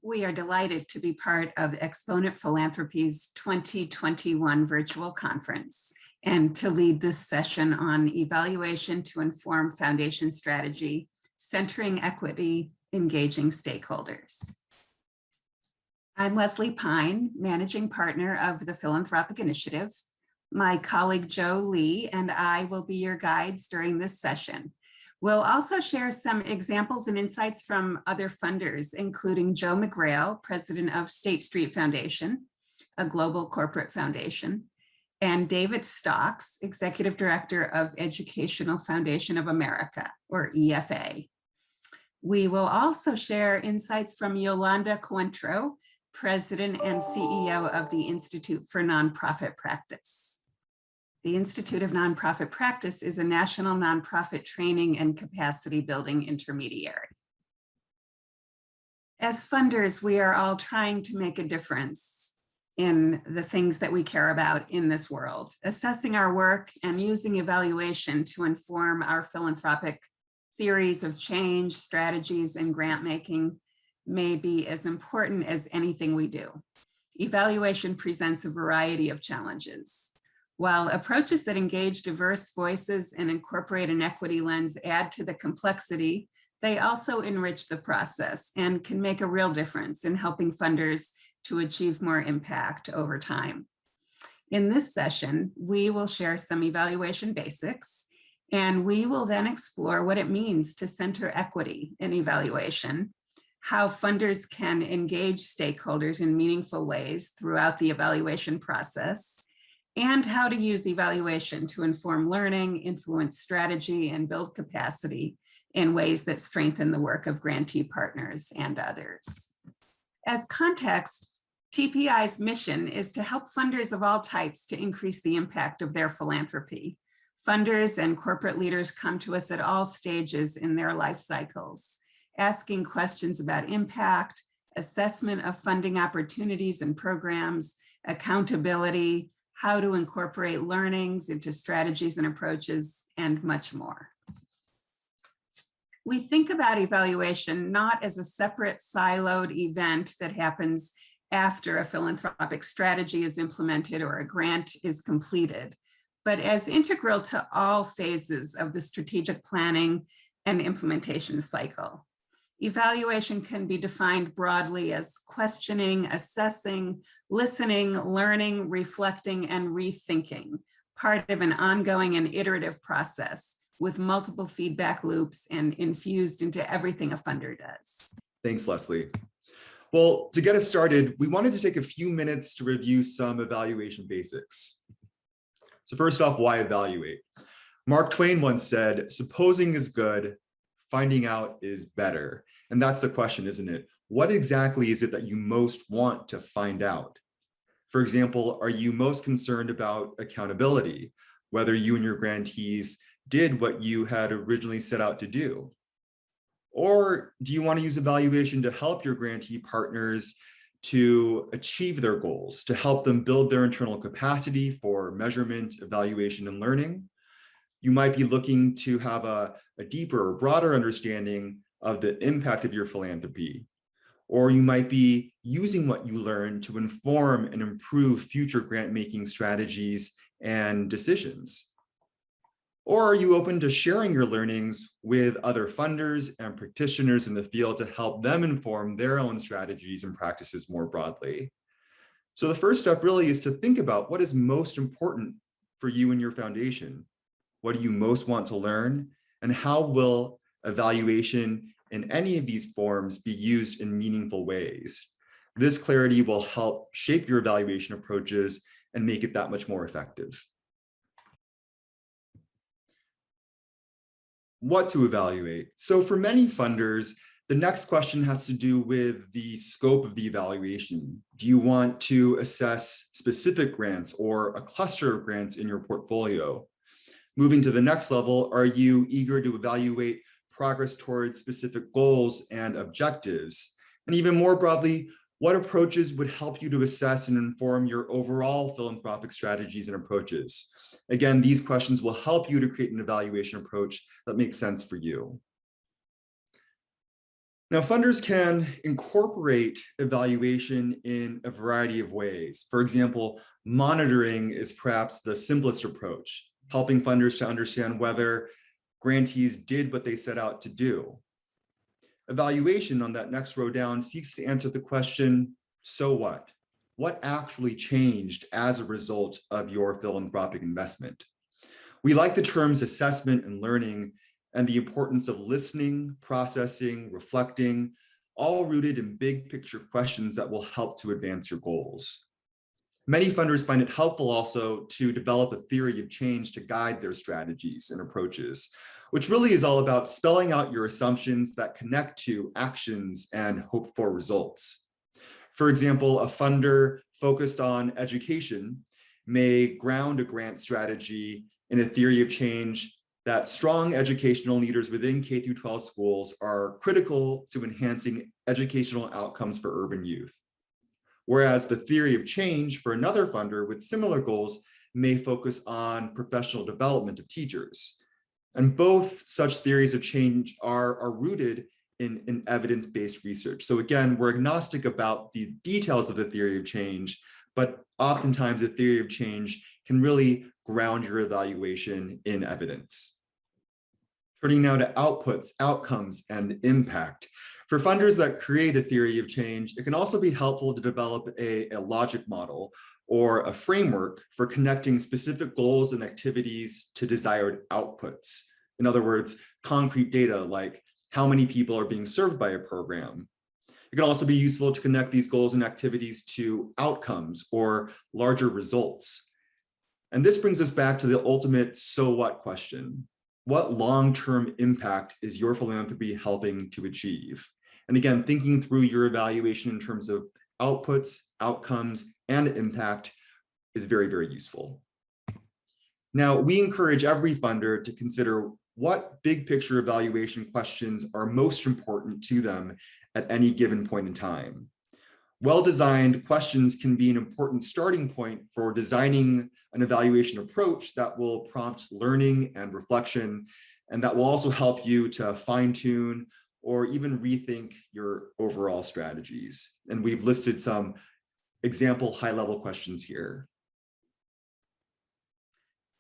We are delighted to be part of Exponent Philanthropy's 2021 virtual conference and to lead this session on evaluation to inform foundation strategy, centering equity, engaging stakeholders. I'm Leslie Pine, managing partner of the Philanthropic Initiative. My colleague Joe Lee and I will be your guides during this session. We'll also share some examples and insights from other funders, including Joe McGrail, president of State Street Foundation, a global corporate foundation, and David Stocks, executive director of Educational Foundation of America, or EFA. We will also share insights from Yolanda Coentro, president and CEO of the Institute for Nonprofit Practice. The Institute of Nonprofit Practice is a national nonprofit training and capacity building intermediary. As funders, we are all trying to make a difference in the things that we care about in this world, assessing our work and using evaluation to inform our philanthropic theories of change, strategies, and grant making may be as important as anything we do. Evaluation presents a variety of challenges. While approaches that engage diverse voices and incorporate an equity lens add to the complexity, they also enrich the process and can make a real difference in helping funders to achieve more impact over time. In this session, we will share some evaluation basics, and we will then explore what it means to center equity in evaluation, how funders can engage stakeholders in meaningful ways throughout the evaluation process, and how to use evaluation to inform learning, influence strategy, and build capacity in ways that strengthen the work of grantee partners and others. As context, TPI's mission is to help funders of all types to increase the impact of their philanthropy. Funders and corporate leaders come to us at all stages in their life cycles, asking questions about impact, assessment of funding opportunities and programs, accountability, how to incorporate learnings into strategies and approaches, and much more. We think about evaluation not as a separate siloed event that happens after a philanthropic strategy is implemented or a grant is completed, but as integral to all phases of the strategic planning and implementation cycle. Evaluation can be defined broadly as questioning, assessing, listening, learning, reflecting, and rethinking, part of an ongoing and iterative process with multiple feedback loops and infused into everything a funder does. Thanks, Leslie. Well, to get us started, we wanted to take a few minutes to review some evaluation basics. So first off, why evaluate? Mark Twain once said, "Supposing is good, finding out is better." And that's the question, isn't it? What exactly is it that you most want to find out? For example, are you most concerned about accountability, whether you and your grantees did what you had originally set out to do? Or do you want to use evaluation to help your grantee partners to achieve their goals, to help them build their internal capacity for measurement, evaluation, and learning? You might be looking to have a deeper or broader understanding of the impact of your philanthropy. Or you might be using what you learn to inform and improve future grant-making strategies and decisions. Or are you open to sharing your learnings with other funders and practitioners in the field to help them inform their own strategies and practices more broadly? So the first step really is to think about what is most important for you and your foundation. What do you most want to learn? And how will evaluation in any of these forms be used in meaningful ways? This clarity will help shape your evaluation approaches and make it that much more effective. What to evaluate? So for many funders, the next question has to do with the scope of the evaluation. Do you want to assess specific grants or a cluster of grants in your portfolio? Moving to the next level, are you eager to evaluate progress towards specific goals and objectives? And even more broadly, what approaches would help you to assess and inform your overall philanthropic strategies and approaches? Again, these questions will help you to create an evaluation approach that makes sense for you. Now, funders can incorporate evaluation in a variety of ways. For example, monitoring is perhaps the simplest approach, helping funders to understand whether grantees did what they set out to do. Evaluation on that next row down seeks to answer the question, so what? What actually changed as a result of your philanthropic investment? We like the terms assessment and learning and the importance of listening, processing, reflecting, all rooted in big picture questions that will help to advance your goals. Many funders find it helpful also to develop a theory of change to guide their strategies and approaches, which really is all about spelling out your assumptions that connect to actions and hoped for results. For example, a funder focused on education may ground a grant strategy in a theory of change that strong educational leaders within K-12 schools are critical to enhancing educational outcomes for urban youth. Whereas the theory of change for another funder with similar goals may focus on professional development of teachers. And both such theories of change are rooted in evidence-based research. So again, we're agnostic about the details of the theory of change, but oftentimes the theory of change can really ground your evaluation in evidence. Turning now to outputs, outcomes, and impact. For funders that create a theory of change, it can also be helpful to develop a logic model or a framework for connecting specific goals and activities to desired outputs. In other words, concrete data like how many people are being served by a program. It can also be useful to connect these goals and activities to outcomes or larger results. And this brings us back to the ultimate so what question. What long-term impact is your philanthropy helping to achieve? And again, thinking through your evaluation in terms of outputs, outcomes, and impact is very, very useful. Now, we encourage every funder to consider what big picture evaluation questions are most important to them at any given point in time. Well-designed questions can be an important starting point for designing an evaluation approach that will prompt learning and reflection, and that will also help you to fine-tune or even rethink your overall strategies. And we've listed some example high-level questions here.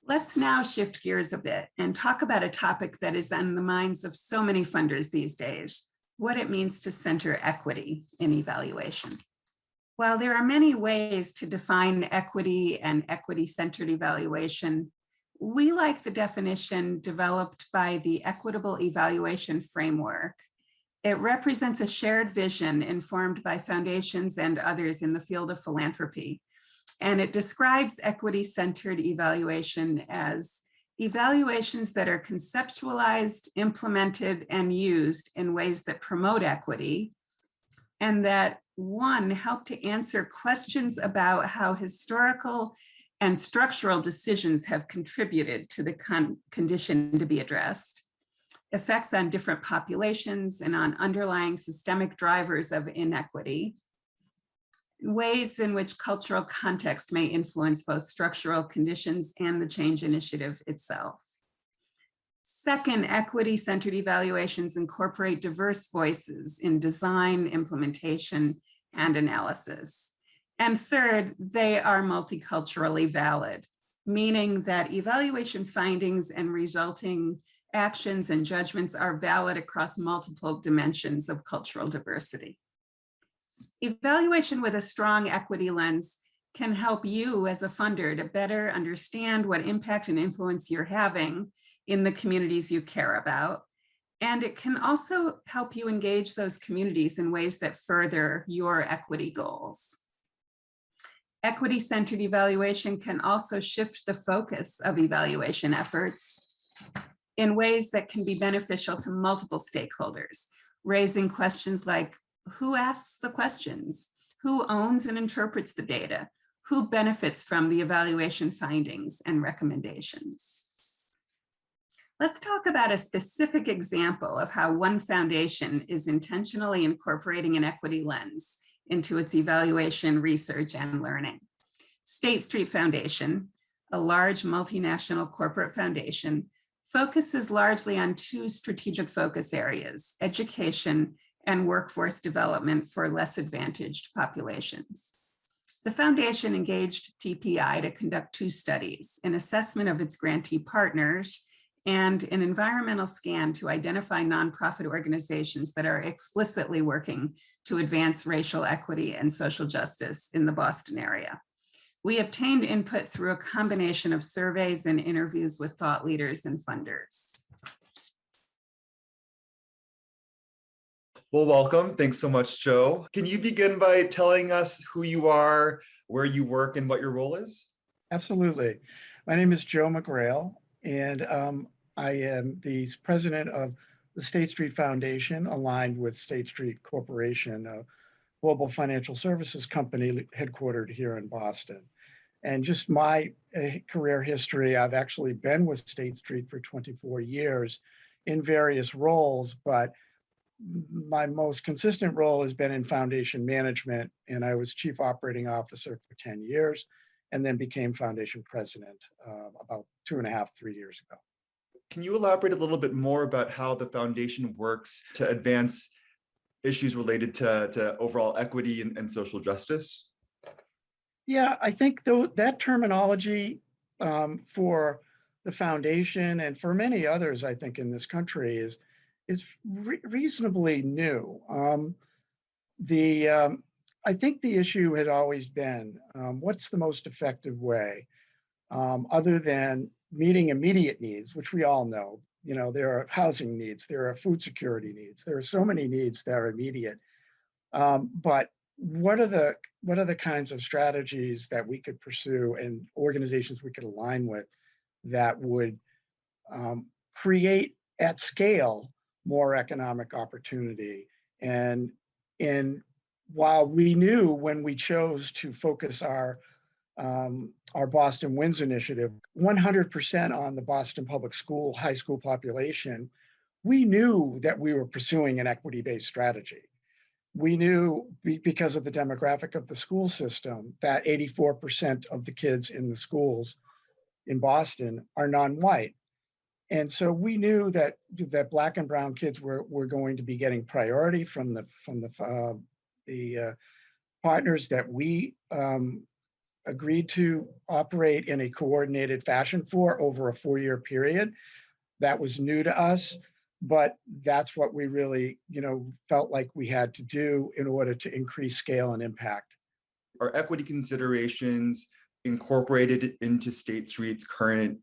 Let's now shift gears a bit and talk about a topic that is on the minds of so many funders these days, what it means to center equity in evaluation. While there are many ways to define equity and equity-centered evaluation, we like the definition developed by the Equitable Evaluation Framework. It represents a shared vision informed by foundations and others in the field of philanthropy. And it describes equity-centered evaluation as evaluations that are conceptualized, implemented, and used in ways that promote equity, and that one, help to answer questions about how historical and structural decisions have contributed to the condition to be addressed, effects on different populations and on underlying systemic drivers of inequity, ways in which cultural context may influence both structural conditions and the change initiative itself. Second, equity-centered evaluations incorporate diverse voices in design, implementation, and analysis. And third, they are multiculturally valid, meaning that evaluation findings and resulting actions and judgments are valid across multiple dimensions of cultural diversity. Evaluation with a strong equity lens can help you as a funder to better understand what impact and influence you're having in the communities you care about. And it can also help you engage those communities in ways that further your equity goals. Equity-centered evaluation can also shift the focus of evaluation efforts in ways that can be beneficial to multiple stakeholders, raising questions like, who asks the questions? Who owns and interprets the data? Who benefits from the evaluation findings and recommendations? Let's talk about a specific example of how one foundation is intentionally incorporating an equity lens into its evaluation, research, and learning. State Street Foundation, a large multinational corporate foundation, focuses largely on two strategic focus areas, education and workforce development for less advantaged populations. The foundation engaged TPI to conduct 2 studies, an assessment of its grantee partners and an environmental scan to identify nonprofit organizations that are explicitly working to advance racial equity and social justice in the Boston area. We obtained input through a combination of surveys and interviews with thought leaders and funders. Well, welcome. Thanks so much, Joe. Can you begin by telling us who you are, where you work, and what your role is? Absolutely. My name is Joe McGrail, and I am the president of the State Street Foundation, aligned with State Street Corporation, a global financial services company headquartered here in Boston. And just my career history, I've actually been with State Street for 24 years in various roles, but my most consistent role has been in foundation management, and I was chief operating officer for 10 years and then became foundation president about 2.5, 3 years ago. Can you elaborate a little bit more about how the foundation works to advance issues related to overall equity and social justice? Yeah, I think though that terminology for the foundation and for many others, I think in this country is reasonably new. I think the issue had always been what's the most effective way, other than meeting immediate needs, which we all know. You know, there are housing needs, there are food security needs, there are so many needs that are immediate. But what are the kinds of strategies that we could pursue and organizations we could align with that would create at scale more economic opportunity? And while we knew when we chose to focus our Boston Wins initiative 100% on the Boston Public School high school population, we knew that we were pursuing an equity-based strategy. We knew because of the demographic of the school system that 84% of the kids in the schools in Boston are non-white. And so we knew that Black and brown kids were going to be getting priority from the partners that we agreed to operate in a coordinated fashion for over a 4-year period. That was new to us, but that's what we really, felt like we had to do in order to increase scale and impact. Are equity considerations incorporated into State Street's current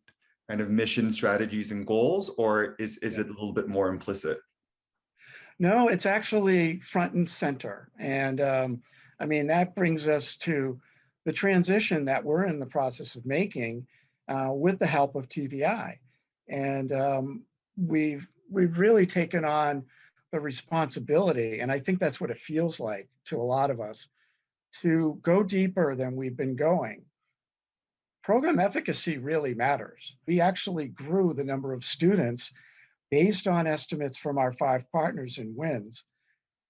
kind of mission, strategies, and goals, or is it a little bit more implicit? No, it's actually front and center. And that brings us to the transition that we're in the process of making with the help of TPI. And we've really taken on the responsibility, and I think that's what it feels like to a lot of us, to go deeper than we've been going. Program efficacy really matters. We actually grew the number of students based on estimates from our 5 partners in WINS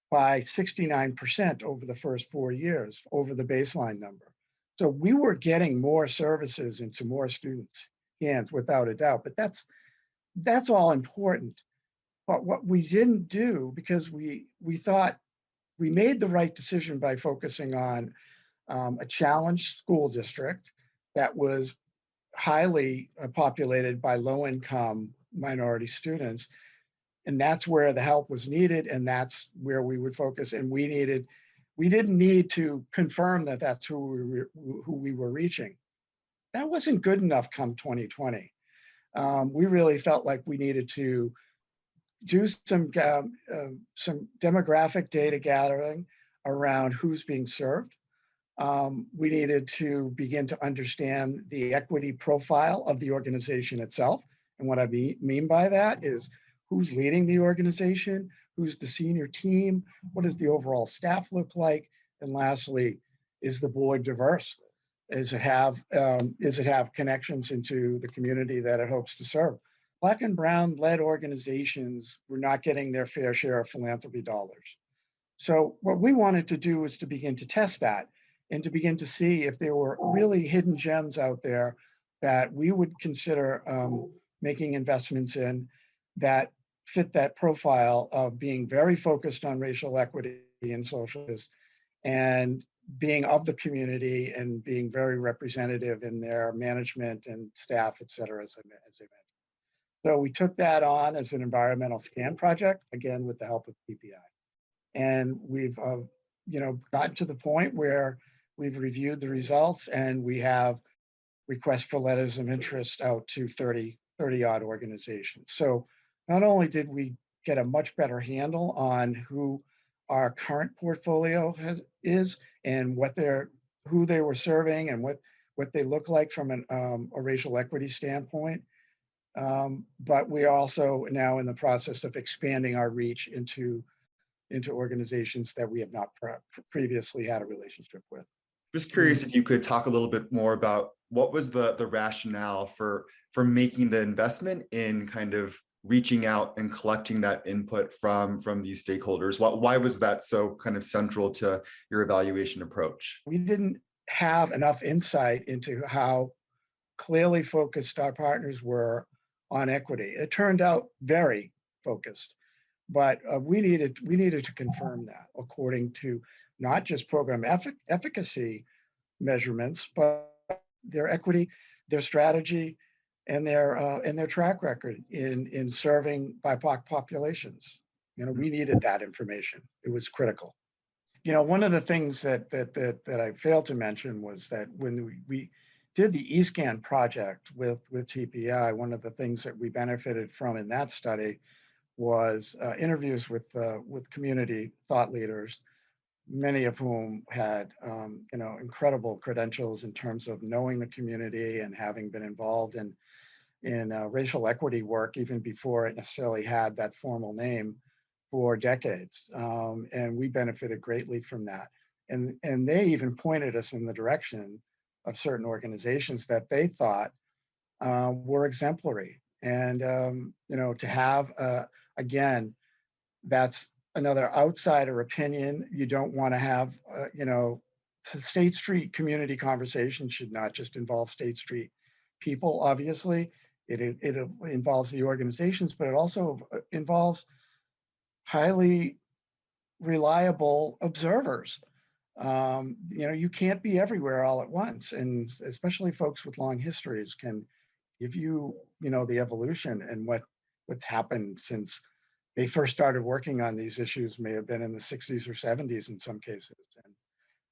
by 69% over the first 4 years over the baseline number. So we were getting more services into more students' hands without a doubt, but that's all important. But what we didn't do, because we thought we made the right decision by focusing on a challenged school district that was highly populated by low-income minority students. And that's where the help was needed, and that's where we would focus. And we didn't need to confirm that that's who we were reaching. That wasn't good enough come 2020. We really felt like we needed to do some demographic data gathering around who's being served. We needed to begin to understand the equity profile of the organization itself. And what I mean by that is who's leading the organization, who's the senior team, what does the overall staff look like? And lastly, is the board diverse? Does it have connections into the community that it hopes to serve? Black and brown led organizations were not getting their fair share of philanthropy dollars. So what we wanted to do was to begin to test that and to begin to see if there were really hidden gems out there that we would consider making investments in that fit that profile of being very focused on racial equity and social justice and being of the community and being very representative in their management and staff, et cetera, as I mentioned. So we took that on as an environmental scan project, again, with the help of PPI. And we've gotten to the point where we've reviewed the results and we have requests for letters of interest out to 30 odd organizations. So not only did we get a much better handle on who our current portfolio is and who they were serving and what they look like from a racial equity standpoint, but we are also now in the process of expanding our reach into organizations that we have not previously had a relationship with. Just curious if you could talk a little bit more about what was the rationale for making the investment in kind of reaching out and collecting that input from these stakeholders. Why was that so kind of central to your evaluation approach? We didn't have enough insight into how clearly focused our partners were on equity. It turned out very focused, but we needed to confirm that according to not just program efficacy measurements, but their equity, their strategy, and their track record in serving BIPOC populations. We needed that information. It was critical. One of the things that I failed to mention was that when we did the eScan project with TPI, one of the things that we benefited from in that study was interviews with community thought leaders, many of whom had incredible credentials in terms of knowing the community and having been involved in racial equity work even before it necessarily had that formal name for decades. And we benefited greatly from that. And they even pointed us in the direction of certain organizations that they thought were exemplary. And to have, again, that's another outsider opinion. You don't want to have, State Street community conversation should not just involve State Street people, obviously. It involves the organizations, but it also involves highly reliable observers. You can't be everywhere all at once, and especially folks with long histories can give you, the evolution and what's happened since they first started working on these issues. May have been in the 60s or 70s in some cases,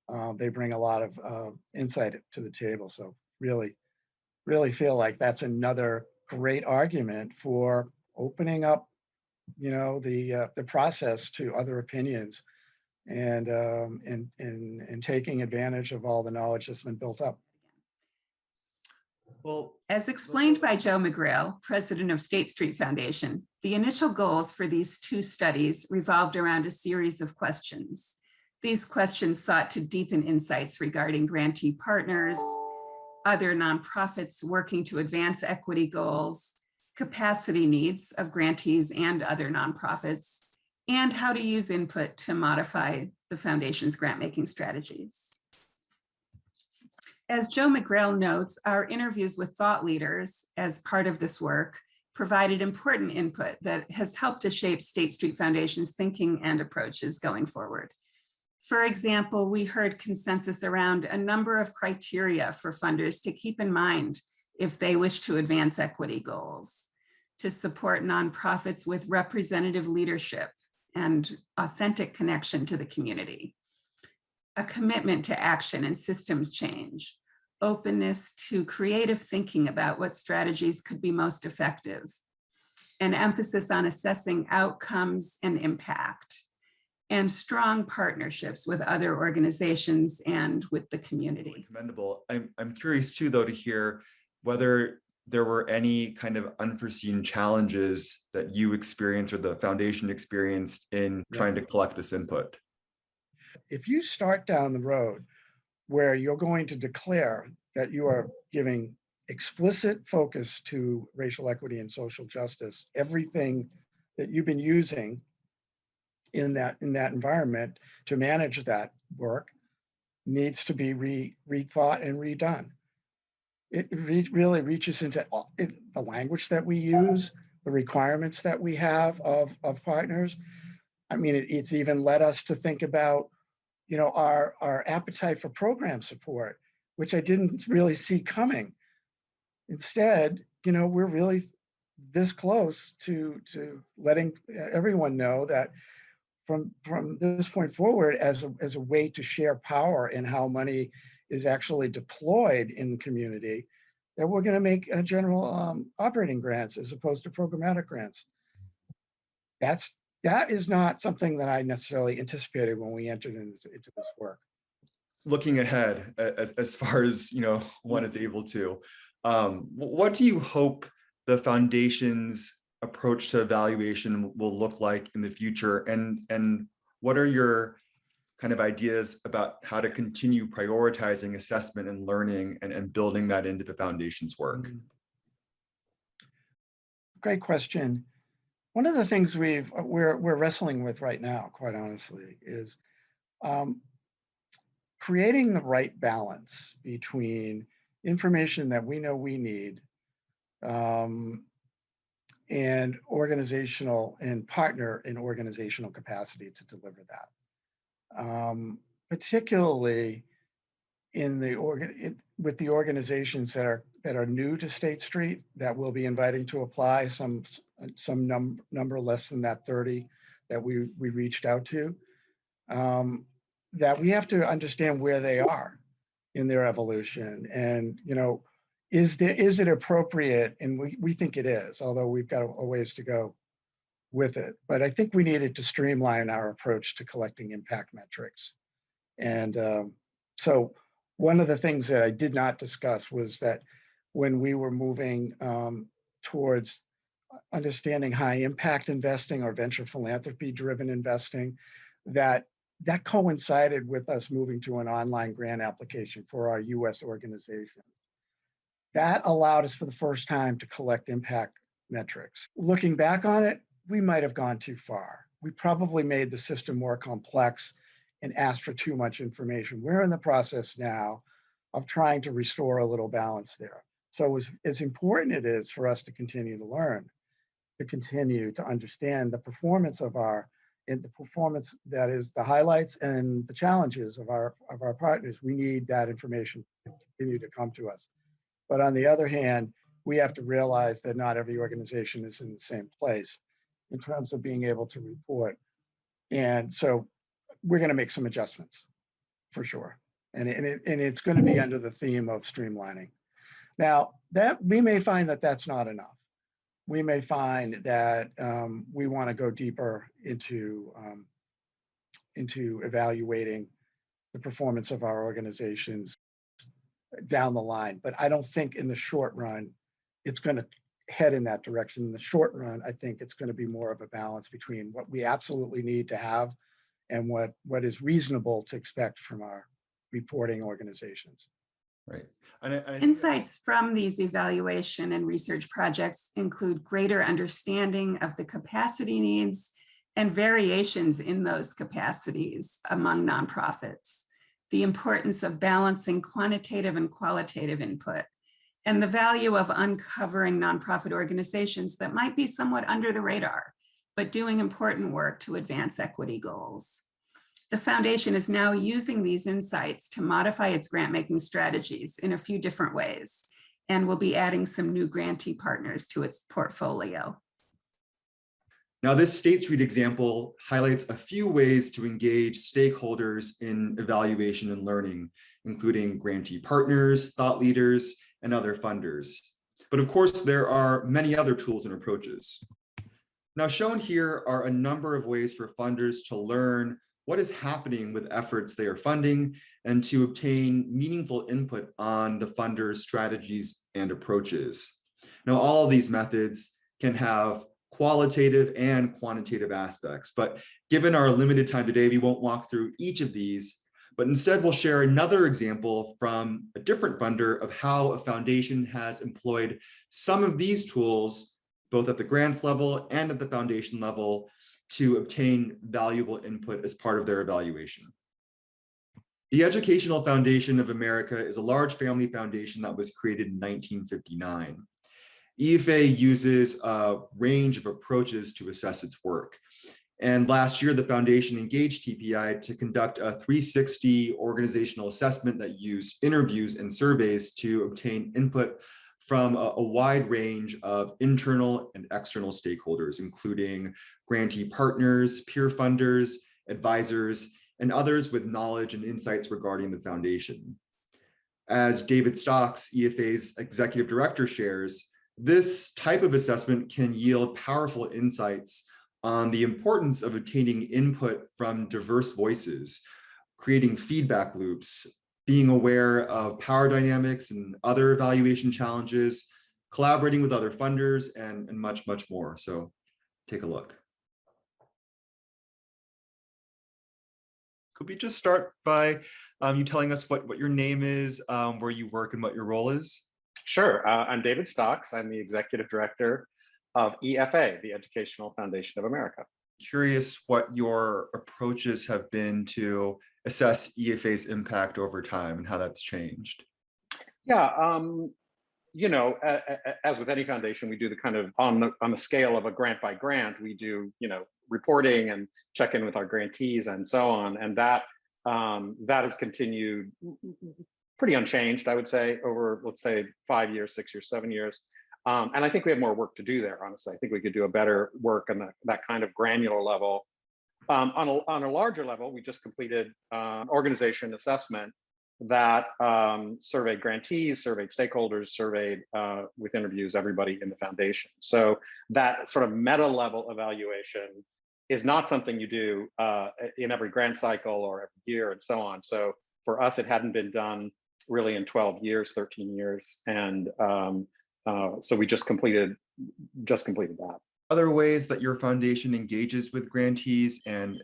and they bring a lot of insight to the table. So really feel like that's another great argument for opening up, the process to other opinions and taking advantage of all the knowledge that's been built up. Well, as explained by Joe McGrail, president of State Street Foundation, the initial goals for these two studies revolved around a series of questions. These questions sought to deepen insights regarding grantee partners, other nonprofits working to advance equity goals, capacity needs of grantees and other nonprofits, and how to use input to modify the foundation's grant-making strategies. As Joe McGrail notes, our interviews with thought leaders as part of this work provided important input that has helped to shape State Street Foundation's thinking and approaches going forward. For example, we heard consensus around a number of criteria for funders to keep in mind if they wish to advance equity goals, to support nonprofits with representative leadership and authentic connection to the community, a commitment to action and systems change, openness to creative thinking about what strategies could be most effective, an emphasis on assessing outcomes and impact, and strong partnerships with other organizations and with the community. Commendable. I'm curious too, though, to hear whether there were any kind of unforeseen challenges that you experienced or the foundation experienced in trying to collect this input. If you start down the road where you're going to declare that you are giving explicit focus to racial equity and social justice, everything that you've been using in that environment to manage that work needs to be rethought and redone. It really reaches into the language that we use, the requirements that we have of partners. I mean, it's even led us to think about, our appetite for program support, which I didn't really see coming. Instead, we're really this close to letting everyone know that from this point forward, as a way to share power in how money is actually deployed in the community, that we're going to make general operating grants as opposed to programmatic grants. That is not something that I necessarily anticipated when we entered into this work. Looking ahead, as far as one is able to, what do you hope the foundation's approach to evaluation will look like in the future, and what are your kind of ideas about how to continue prioritizing assessment and learning and building that into the foundation's work? Great question. One of the things we're wrestling with right now, quite honestly, is creating the right balance between information that we know we need and organizational and partner in organizational capacity to deliver that. Particularly with the organizations that are new to State Street that we'll be inviting to apply, some number less than that 30 that we reached out to, that we have to understand where they are in their evolution. And is it appropriate? And we think it is, although we've got a ways to go with it. But I think we needed to streamline our approach to collecting impact metrics. And so one of the things that I did not discuss was that when we were moving towards understanding high impact investing or venture philanthropy driven investing, that coincided with us moving to an online grant application for our US organization. That allowed us for the first time to collect impact metrics. Looking back on it, we might have gone too far. We probably made the system more complex and asked for too much information. We're in the process now of trying to restore a little balance there. So as important it is for us to continue to learn, to continue to understand the performance of the performance that is the highlights and the challenges of our partners, we need that information to continue to come to us. But on the other hand, we have to realize that not every organization is in the same place in terms of being able to report. And so we're going to make some adjustments for sure. And it's going to be under the theme of streamlining. Now, that we may find that that's not enough. We may find that we want to go deeper into evaluating the performance of our organizations down the line. But I don't think in the short run, it's going to head in that direction. In the short run, I think it's going to be more of a balance between what we absolutely need to have and what is reasonable to expect from our reporting organizations. Right. Insights from these evaluation and research projects include greater understanding of the capacity needs and variations in those capacities among nonprofits, the importance of balancing quantitative and qualitative input, and the value of uncovering nonprofit organizations that might be somewhat under the radar, but doing important work to advance equity goals. The foundation is now using these insights to modify its grant-making strategies in a few different ways, and will be adding some new grantee partners to its portfolio. Now, this State Street example highlights a few ways to engage stakeholders in evaluation and learning, including grantee partners, thought leaders, and other funders. But of course, there are many other tools and approaches. Now, shown here are a number of ways for funders to learn what is happening with efforts they are funding and to obtain meaningful input on the funder's strategies and approaches. Now, all of these methods can have qualitative and quantitative aspects, but given our limited time today, we won't walk through each of these, but instead we'll share another example from a different funder of how a foundation has employed some of these tools, both at the grants level and at the foundation level, to obtain valuable input as part of their evaluation. The Educational Foundation of America is a large family foundation that was created in 1959. EFA uses a range of approaches to assess its work. And last year, the foundation engaged TPI to conduct a 360 organizational assessment that used interviews and surveys to obtain input from a wide range of internal and external stakeholders, including grantee partners, peer funders, advisors, and others with knowledge and insights regarding the foundation. As David Stocks, EFA's executive director, shares, this type of assessment can yield powerful insights on the importance of obtaining input from diverse voices, creating feedback loops, being aware of power dynamics and other evaluation challenges, collaborating with other funders, and much, much more. So take a look. Could we just start by you telling us what your name is, where you work, and what your role is? Sure. I'm David Stocks. I'm the executive director of EFA, the Educational Foundation of America. Curious what your approaches have been to assess EFA's impact over time and how that's changed. Yeah, you know, as with any foundation, we do the kind of on the scale of a grant by grant, we do, you know, reporting and check in with our grantees and so on, and that has continued pretty unchanged, I would say, over, let's say, 5 years, 6 years, 7 years. And I think we have more work to do there, honestly. I think we could do a better work on that kind of granular level. On a larger level, we just completed organization assessment that surveyed grantees, surveyed stakeholders, surveyed with interviews, everybody in the foundation. So that sort of meta level evaluation is not something you do in every grant cycle or every year and so on. So for us, it hadn't been done really in 12 years, 13 years. And so we just completed that. Other ways that your foundation engages with grantees and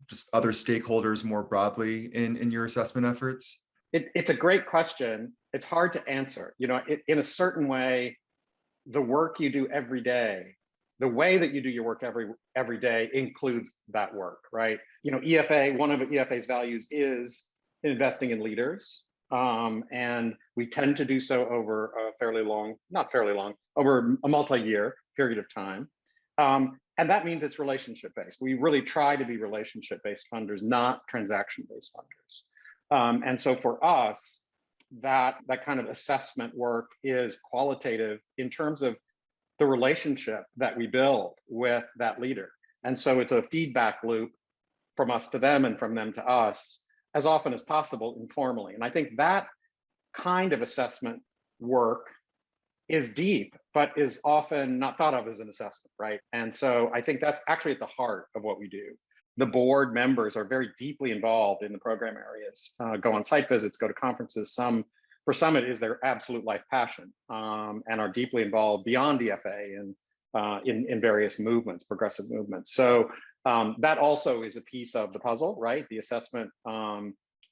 just other stakeholders more broadly in your assessment efforts? It's a great question. It's hard to answer. You know, in a certain way, the work you do every day, the way that you do your work every day includes that work, right? You know, EFA, one of EFA's values is investing in leaders. And we tend to do so over a over a multi-year period of time. And that means it's relationship-based. We really try to be relationship-based funders, not transaction-based funders. And so for us, that kind of assessment work is qualitative in terms of the relationship that we build with that leader. And so it's a feedback loop from us to them and from them to us as often as possible informally. And I think that kind of assessment work is deep, but is often not thought of as an assessment, right? And so I think that's actually at the heart of what we do. The board members are very deeply involved in the program areas, go on site visits, go to conferences. For some, it is their absolute life passion, and are deeply involved beyond EFA and in various movements, progressive movements. So that also is a piece of the puzzle, right? The assessment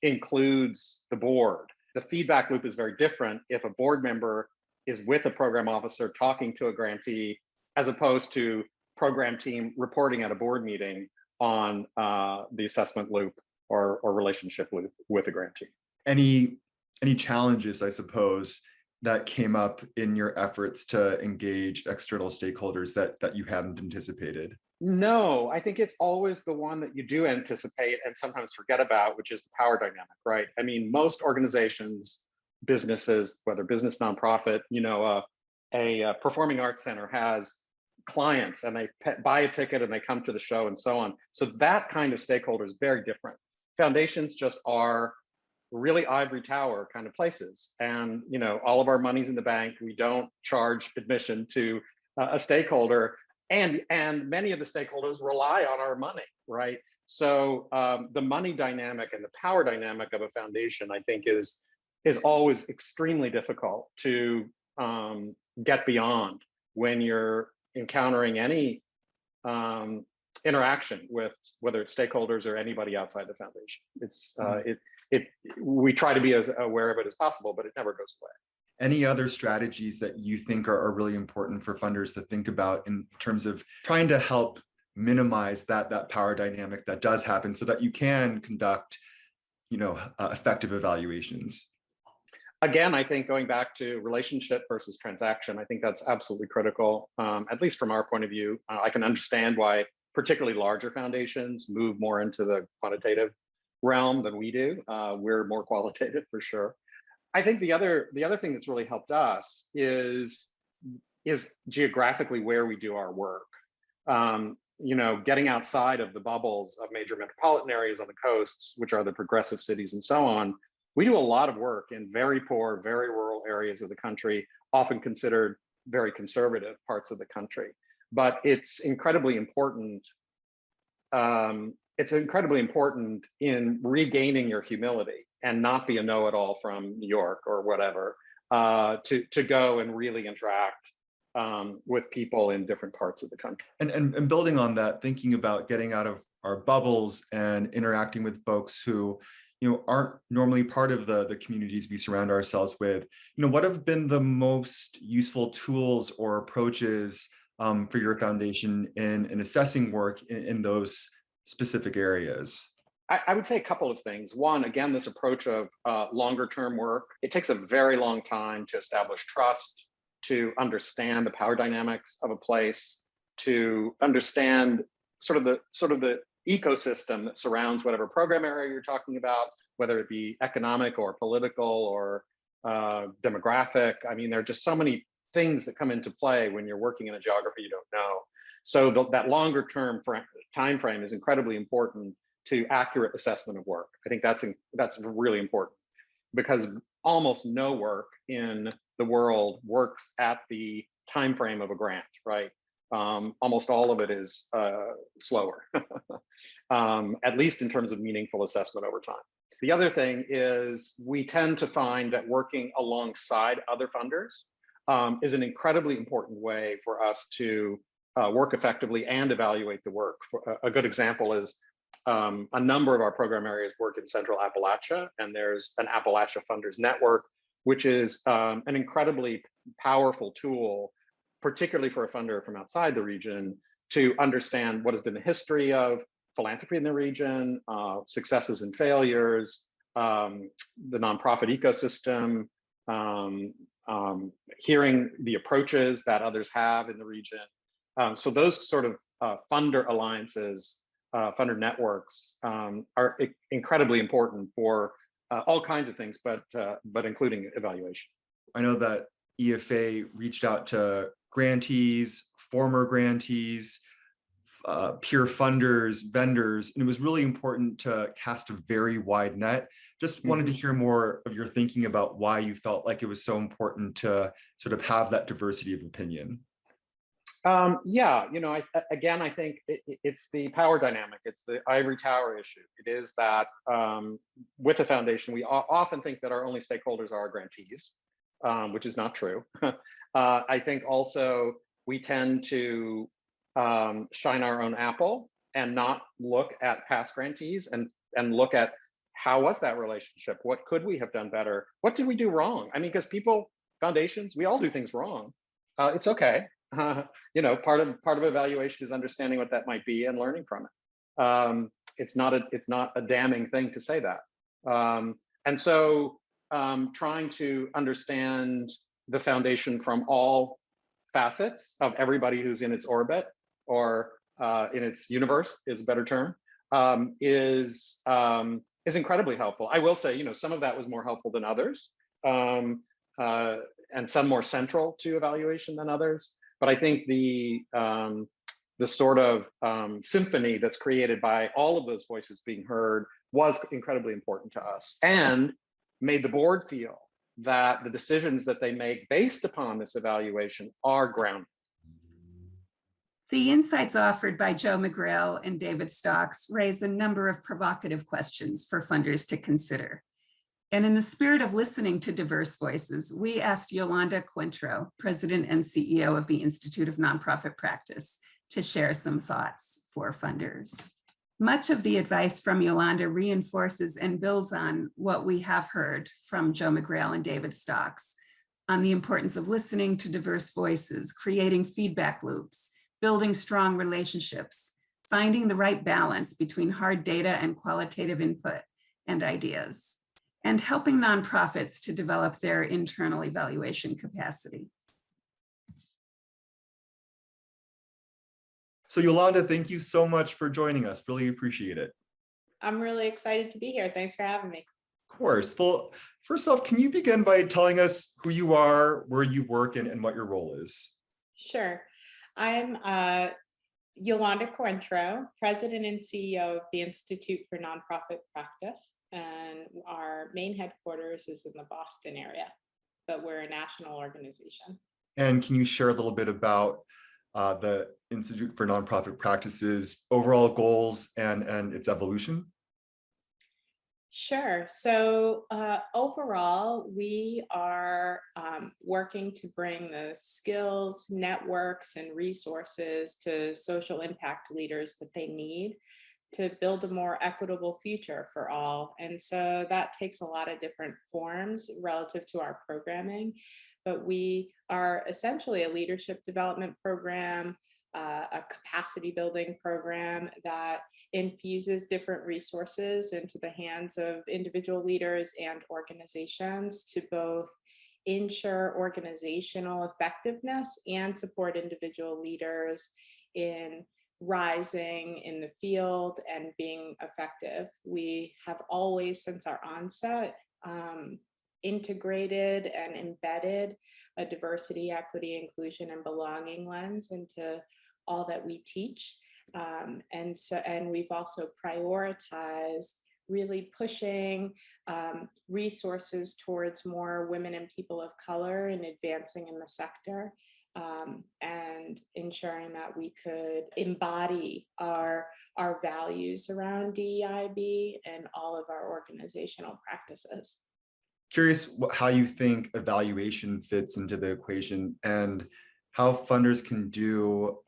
includes the board. The feedback loop is very different if a board member is with a program officer talking to a grantee, as opposed to program team reporting at a board meeting on the assessment loop or relationship loop with a grantee. Any challenges, I suppose, that came up in your efforts to engage external stakeholders that you hadn't anticipated? No, I think it's always the one that you do anticipate and sometimes forget about, which is the power dynamic, right? I mean, most organizations, businesses, whether business, nonprofit, you know, a performing arts center has clients and they buy a ticket and they come to the show and so on. So that kind of stakeholder is very different. Foundations just are really ivory tower kind of places. And, you know, all of our money's in the bank. We don't charge admission to a stakeholder. And many of the stakeholders rely on our money, right? So the money dynamic and the power dynamic of a foundation, I think, is always extremely difficult to get beyond when you're encountering any interaction with whether it's stakeholders or anybody outside the foundation. It's we try to be as aware of it as possible, but it never goes away. Any other strategies that you think are really important for funders to think about in terms of trying to help minimize that power dynamic that does happen so that you can conduct, you know, effective evaluations? Again, I think going back to relationship versus transaction, I think that's absolutely critical, at least from our point of view. I can understand why particularly larger foundations move more into the quantitative realm than we do. We're more qualitative for sure. I think the other thing that's really helped us is geographically where we do our work. Getting outside of the bubbles of major metropolitan areas on the coasts, which are the progressive cities and so on. We do a lot of work in very poor, very rural areas of the country, often considered very conservative parts of the country. But it's incredibly important. It's incredibly important in regaining your humility and not be a know-it-all from New York or whatever, to go and really interact with people in different parts of the country. And building on that, thinking about getting out of our bubbles and interacting with folks who aren't normally part of the communities we surround ourselves with. What have been the most useful tools or approaches for your foundation in assessing work in those specific areas? I would say a couple of things. One, again, this approach of longer term work. It takes a very long time to establish trust, to understand the power dynamics of a place, to understand sort of the ecosystem that surrounds whatever program area you're talking about, whether it be economic or political or demographic. I mean, there are just so many things that come into play when you're working in a geography you don't know. So that longer term time frame is incredibly important to accurate assessment of work. I think that's really important, because almost no work in the world works at the time frame of a grant, right? Almost all of it is slower, at least in terms of meaningful assessment over time. The other thing is we tend to find that working alongside other funders is an incredibly important way for us to work effectively and evaluate the work. A good example is a number of our program areas work in Central Appalachia, and there's an Appalachia Funders Network, which is an incredibly powerful tool, particularly for a funder from outside the region, to understand what has been the history of philanthropy in the region, successes and failures, the nonprofit ecosystem, hearing the approaches that others have in the region. So those sort of funder alliances, funder networks are incredibly important for all kinds of things, but including evaluation. I know that EFA reached out to grantees, former grantees, peer funders, vendors, and it was really important to cast a very wide net. Just wanted to hear more of your thinking about why you felt like it was so important to sort of have that diversity of opinion. Yeah, I think it's the power dynamic. It's the ivory tower issue. It is that with a foundation, we often think that our only stakeholders are our grantees, which is not true. I think also we tend to shine our own apple and not look at past grantees and look at how was that relationship? What could we have done better? What did we do wrong? I mean, because foundations, we all do things wrong. It's okay. Part of evaluation is understanding what that might be and learning from it. It's not a damning thing to say that. And so trying to understand the foundation from all facets of everybody who's in its orbit or in its universe is a better term, is incredibly helpful. I will say, some of that was more helpful than others, and some more central to evaluation than others. But I think the sort of symphony that's created by all of those voices being heard was incredibly important to us, and made the board feel that the decisions that they make based upon this evaluation are grounded. The insights offered by Joe McGrail and David Stocks raise a number of provocative questions for funders to consider. And in the spirit of listening to diverse voices, we asked Yolanda Cointreau, President and CEO of the Institute of Nonprofit Practice, to share some thoughts for funders. Much of the advice from Yolanda reinforces and builds on what we have heard from Joe McGrail and David Stocks on the importance of listening to diverse voices, creating feedback loops, building strong relationships, finding the right balance between hard data and qualitative input and ideas. and helping nonprofits to develop their internal evaluation capacity. So Yolanda, thank you so much for joining us. Really appreciate it. I'm really excited to be here. Thanks for having me. Of course. Well, first off, can you begin by telling us who you are, where you work, and what your role is? Sure. I'm Yolanda Coentro, President and CEO of the Institute for Nonprofit Practice. And our main headquarters is in the Boston area, but we're a national organization. And can you share a little bit about the Institute for Nonprofit Practice's overall goals and its evolution? Sure. So overall, we are working to bring the skills, networks, and resources to social impact leaders that they need to build a more equitable future for all. And so that takes a lot of different forms relative to our programming. But we are essentially a leadership development program, a capacity building program that infuses different resources into the hands of individual leaders and organizations to both ensure organizational effectiveness and support individual leaders in rising in the field and being effective. We have always, since our onset, integrated and embedded a diversity, equity, inclusion, and belonging lens into all that we teach. And we've also prioritized really pushing resources towards more women and people of color and advancing in the sector, and ensuring that we could embody our values around DEIB and all of our organizational practices. Curious how you think evaluation fits into the equation and how funders can do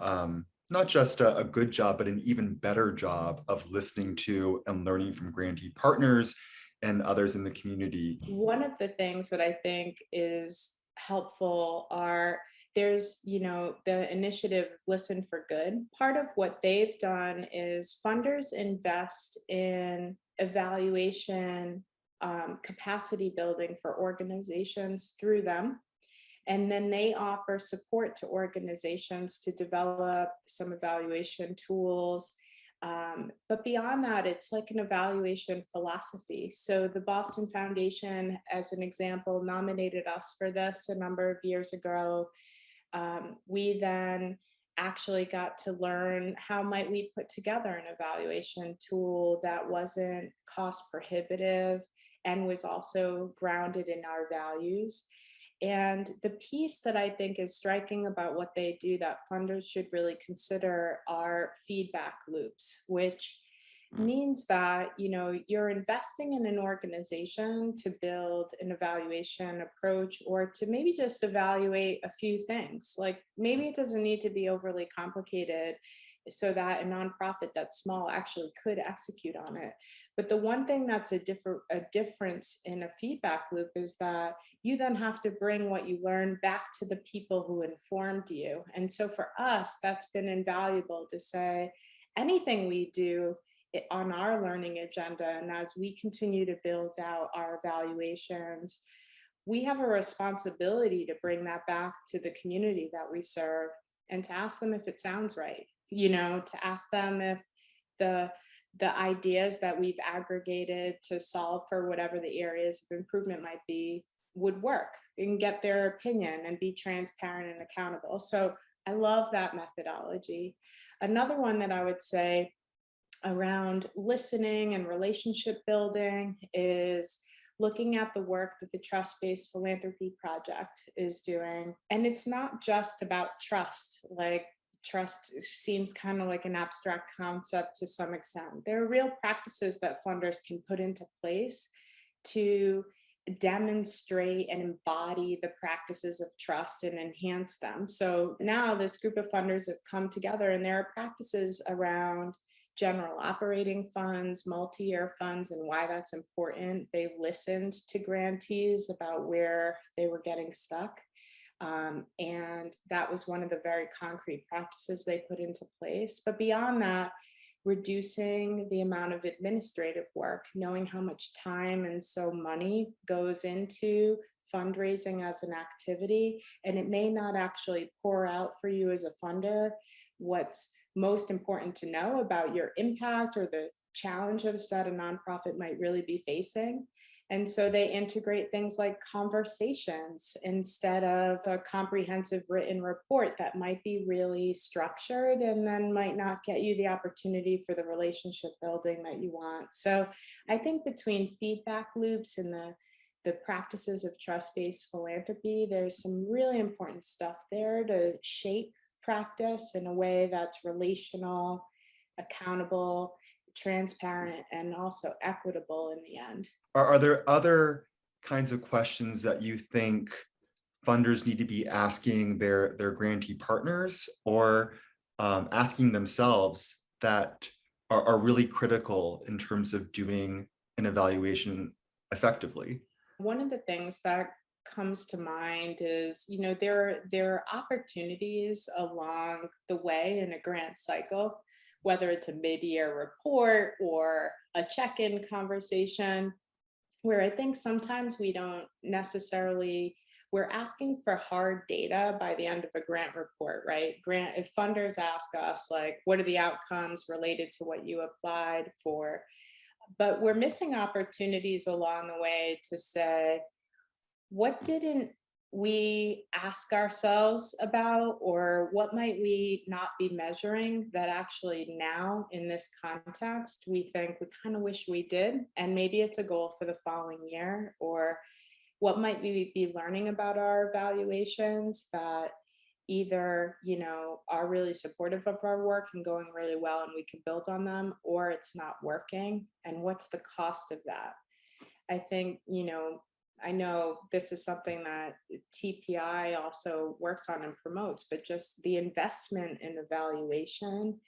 not just a good job, but an even better job of listening to and learning from grantee partners and others in the community. One of the things that I think is helpful are there's, the initiative Listen for Good. Part of what they've done is funders invest in evaluation, capacity building for organizations through them. And then they offer support to organizations to develop some evaluation tools. But beyond that, it's like an evaluation philosophy. So the Boston Foundation, as an example, nominated us for this a number of years ago. We then actually got to learn how might we put together an evaluation tool that wasn't cost prohibitive and was also grounded in our values. And the piece that I think is striking about what they do that funders should really consider are feedback loops, which means that, you're investing in an organization to build an evaluation approach or to maybe just evaluate a few things. Like maybe it doesn't need to be overly complicated so that a nonprofit that's small actually could execute on it. But the one thing that's a difference in a feedback loop is that you then have to bring what you learned back to the people who informed you. And so for us, that's been invaluable to say anything we do on our learning agenda, and as we continue to build out our evaluations, we have a responsibility to bring that back to the community that we serve and to ask them if it sounds right, to ask them if the ideas that we've aggregated to solve for whatever the areas of improvement might be would work, and get their opinion and be transparent and accountable. So I love that methodology. Another one that I would say around listening and relationship building is looking at the work that the Trust-Based Philanthropy Project is doing. And it's not just about trust, like trust seems kind of like an abstract concept to some extent. There are real practices that funders can put into place to demonstrate and embody the practices of trust and enhance them. So now this group of funders have come together, and there are practices around general operating funds, multi-year funds, and why that's important. They listened to grantees about where they were getting stuck. And that was one of the very concrete practices they put into place. But beyond that, reducing the amount of administrative work, knowing how much time and so money goes into fundraising as an activity, and it may not actually pour out for you as a funder what's most important to know about your impact or the challenges that a nonprofit might really be facing. And so they integrate things like conversations instead of a comprehensive written report that might be really structured and then might not get you the opportunity for the relationship building that you want. So I think between feedback loops and the practices of trust-based philanthropy, there's some really important stuff there to shape practice in a way that's relational, accountable, transparent, and also equitable in the end. Are there other kinds of questions that you think funders need to be asking their grantee partners, or asking themselves, that are really critical in terms of doing an evaluation effectively? One of the things that comes to mind is, there are opportunities along the way in a grant cycle, whether it's a mid-year report or a check-in conversation, where I think sometimes we don't necessarily, we're asking for hard data by the end of a grant report, right? If funders ask us, like, what are the outcomes related to what you applied for? But we're missing opportunities along the way to say, what didn't we ask ourselves about, or what might we not be measuring that actually now in this context we think we kind of wish we did, and maybe it's a goal for the following year? Or what might we be learning about our evaluations that either are really supportive of our work and going really well and we can build on them, or it's not working, and what's the cost of that? I think I know this is something that TPI also works on and promotes, but just the investment in evaluation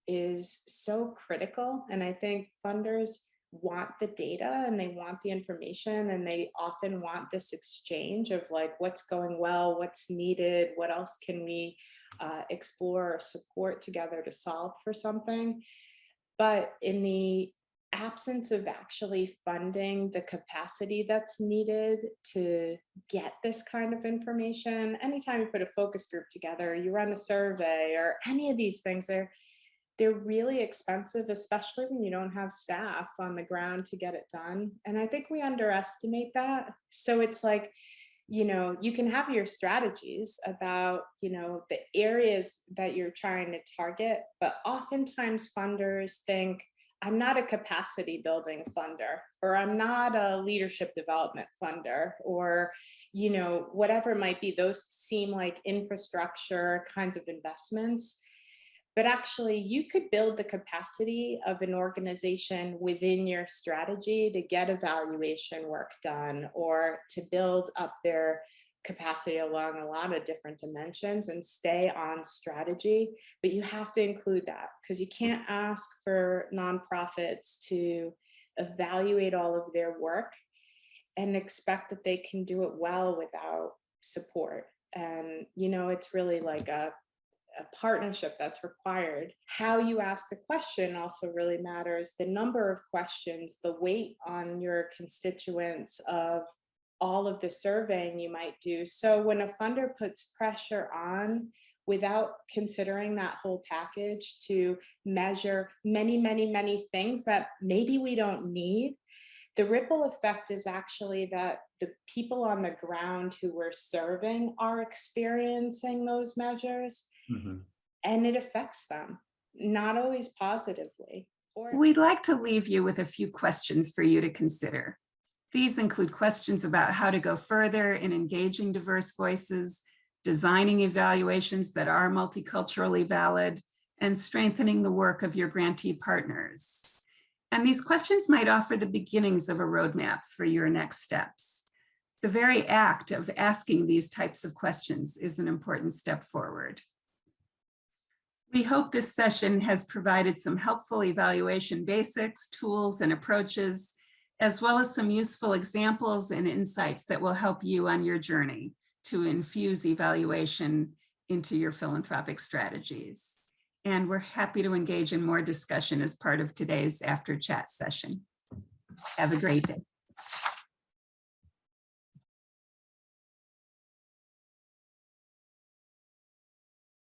is so critical. And I think funders want the data and they want the information, and they often want this exchange of like, what's going well, what's needed, what else can we explore or support together to solve for something. But in the absence of actually funding the capacity that's needed to get this kind of information, anytime you put a focus group together, you run a survey, or any of these things, they're really expensive, especially when you don't have staff on the ground to get it done. And I think we underestimate that. So it's like, you can have your strategies about, the areas that you're trying to target, but oftentimes funders think, I'm not a capacity building funder, or I'm not a leadership development funder, or, whatever it might be. Those seem like infrastructure kinds of investments. But actually, you could build the capacity of an organization within your strategy to get evaluation work done, or to build up their capacity along a lot of different dimensions and stay on strategy. But you have to include that, because you can't ask for nonprofits to evaluate all of their work and expect that they can do it well without support. And, it's really like a partnership that's required. How you ask a question also really matters. The number of questions, the weight on your constituents of all of the surveying you might do. So when a funder puts pressure on without considering that whole package to measure many, many, many things that maybe we don't need, the ripple effect is actually that the people on the ground who we're serving are experiencing those measures. Mm-hmm. And it affects them, not always positively. We'd like to leave you with a few questions for you to consider. These include questions about how to go further in engaging diverse voices, designing evaluations that are multiculturally valid, and strengthening the work of your grantee partners. And these questions might offer the beginnings of a roadmap for your next steps. The very act of asking these types of questions is an important step forward. We hope this session has provided some helpful evaluation basics, tools, and approaches, as well as some useful examples and insights that will help you on your journey to infuse evaluation into your philanthropic strategies. and we're happy to engage in more discussion as part of today's after chat session. Have a great day.